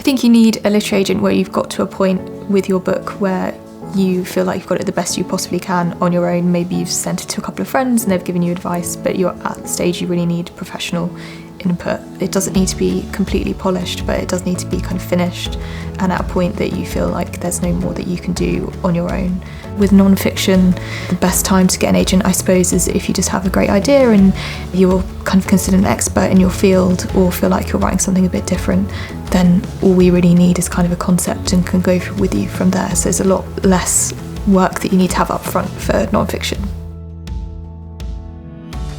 think you need a literary agent where you've got to a point with your book where you feel like you've got it the best you possibly can on your own. Maybe you've sent it to a couple of friends and they've given you advice, but you're at the stage you really need professional input. It doesn't need to be completely polished, but it does need to be kind of finished and at a point that you feel like there's no more that you can do on your own. With non-fiction, the best time to get an agent, I suppose, is if you just have a great idea and you're kind of considered an expert in your field or feel like you're writing something a bit different, then all we really need is kind of a concept and can go with you from there. So there's a lot less work that you need to have up front for non-fiction.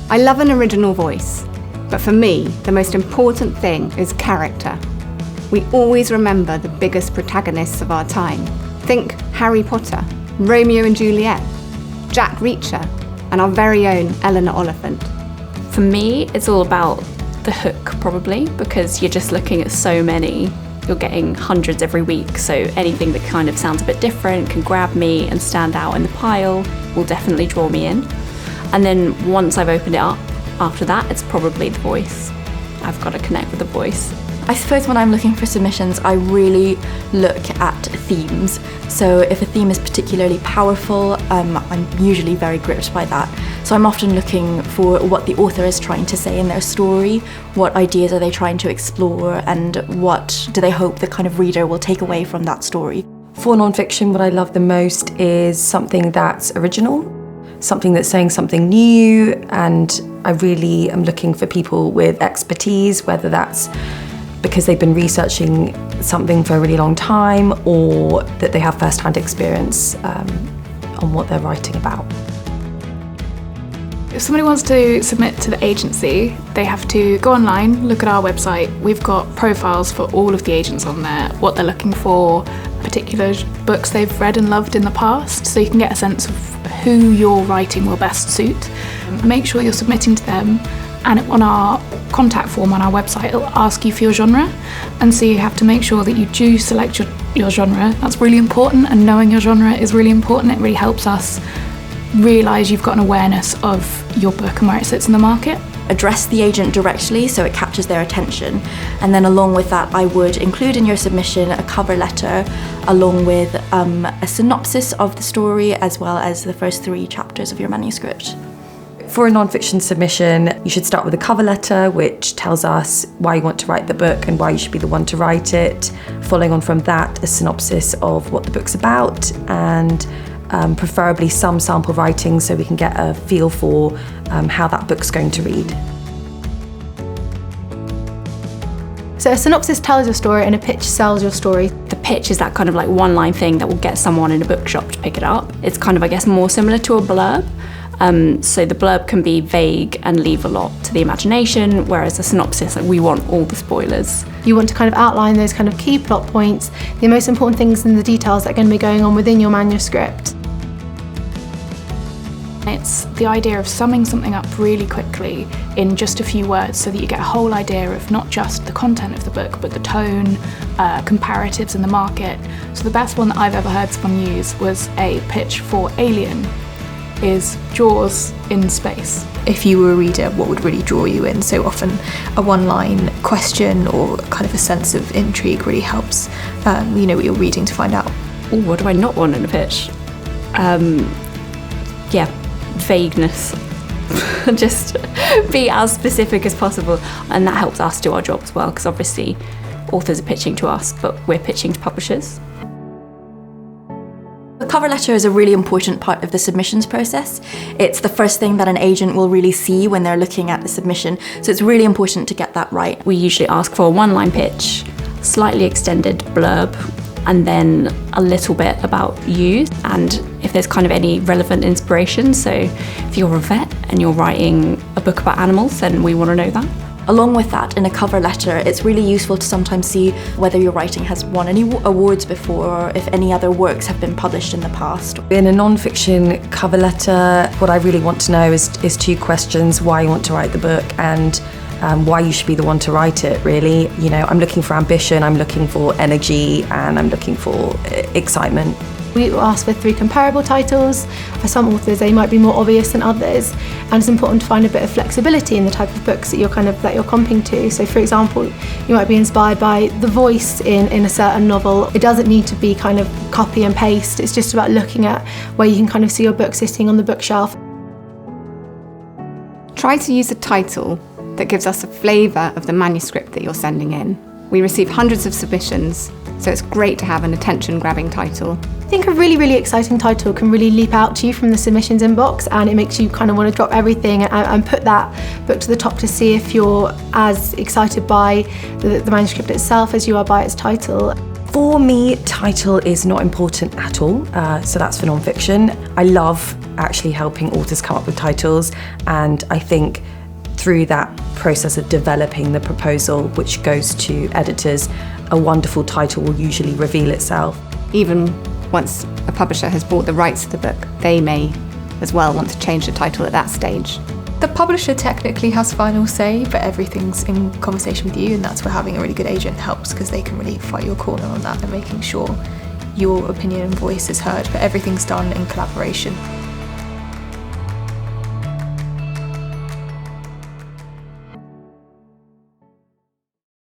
I love an original voice, but for me, the most important thing is character. We always remember the biggest protagonists of our time. Think Harry Potter, Romeo and Juliet, Jack Reacher, and our very own Eleanor Oliphant. For me, it's all about the hook, probably, because you're just looking at so many. You're getting hundreds every week, so anything that kind of sounds a bit different can grab me and stand out in the pile will definitely draw me in. And then once I've opened it up, after that, it's probably the voice. I've got to connect with the voice. I suppose when I'm looking for submissions, I really look at themes. So if a theme is particularly powerful, I'm usually very gripped by that. So I'm often looking for what the author is trying to say in their story, what ideas are they trying to explore, and what do they hope the kind of reader will take away from that story. For non-fiction, what I love the most is something that's original, something that's saying something new, and I really am looking for people with expertise, whether that's because they've been researching something for a really long time or that they have first-hand experience on what they're writing about. If somebody wants to submit to the agency, they have to go online, look at our website. We've got profiles for all of the agents on there, what they're looking for, particular books they've read and loved in the past, so you can get a sense of who your writing will best suit. Make sure you're submitting to them, and on our contact form on our website, it'll ask you for your genre, and so you have to make sure that you do select your genre. That's really important, and knowing your genre is really important. It really helps us realise you've got an awareness of your book and where it sits in the market. Address the agent directly so it captures their attention, and then along with that I would include in your submission a cover letter along with a synopsis of the story as well as the first 3 chapters of your manuscript. For a non-fiction submission, you should start with a cover letter which tells us why you want to write the book and why you should be the one to write it. Following on from that, a synopsis of what the book's about and preferably some sample writing so we can get a feel for how that book's going to read. So a synopsis tells your story and a pitch sells your story. The pitch is that kind of like one-line thing that will get someone in a bookshop to pick it up. It's kind of, I guess, more similar to a blurb. So the blurb can be vague and leave a lot to the imagination, whereas a synopsis, like, we want all the spoilers. You want to kind of outline those kind of key plot points, the most important things and the details that are going to be going on within your manuscript. It's the idea of summing something up really quickly in just a few words so that you get a whole idea of not just the content of the book, but the tone, comparatives in the market. So the best one that I've ever heard someone use was a pitch for Alien, is Jaws in space. If you were a reader, what would really draw you in? So often a one-line question or kind of a sense of intrigue really helps, what you're reading to find out. Oh, what do I not want in a pitch? Vagueness. Just be as specific as possible, and that helps us do our job as well, because obviously authors are pitching to us, but we're pitching to publishers. The cover letter is a really important part of the submissions process. It's the first thing that an agent will really see when they're looking at the submission, so it's really important to get that right. We usually ask for a one-line pitch, slightly extended blurb, and then a little bit about you, and if there's kind of any relevant inspiration. So if you're a vet and you're writing a book about animals, then we want to know that. Along with that, in a cover letter, it's really useful to sometimes see whether your writing has won any awards before or if any other works have been published in the past. In a non-fiction cover letter, what I really want to know is 2 questions: why you want to write the book and why you should be the one to write it, really. You know, I'm looking for ambition, I'm looking for energy, and I'm looking for excitement. We ask for 3 comparable titles. For some authors, they might be more obvious than others, and it's important to find a bit of flexibility in the type of books that you're comping to. So, for example, you might be inspired by the voice in a certain novel. It doesn't need to be kind of copy and paste. It's just about looking at where you can kind of see your book sitting on the bookshelf. Try to use a title that gives us a flavour of the manuscript that you're sending in. We receive hundreds of submissions, so it's great to have an attention-grabbing title. I think a really, really exciting title can really leap out to you from the submissions inbox, and it makes you kind of want to drop everything and put that book to the top to see if you're as excited by the manuscript itself as you are by its title. For me, title is not important at all, so that's for non-fiction. I love actually helping authors come up with titles, and I think through that process of developing the proposal, which goes to editors, a wonderful title will usually reveal itself. Even once a publisher has bought the rights to the book, they may as well want to change the title at that stage. The publisher technically has final say, but everything's in conversation with you, and that's where having a really good agent helps, because they can really fight your corner on that and making sure your opinion and voice is heard, but everything's done in collaboration.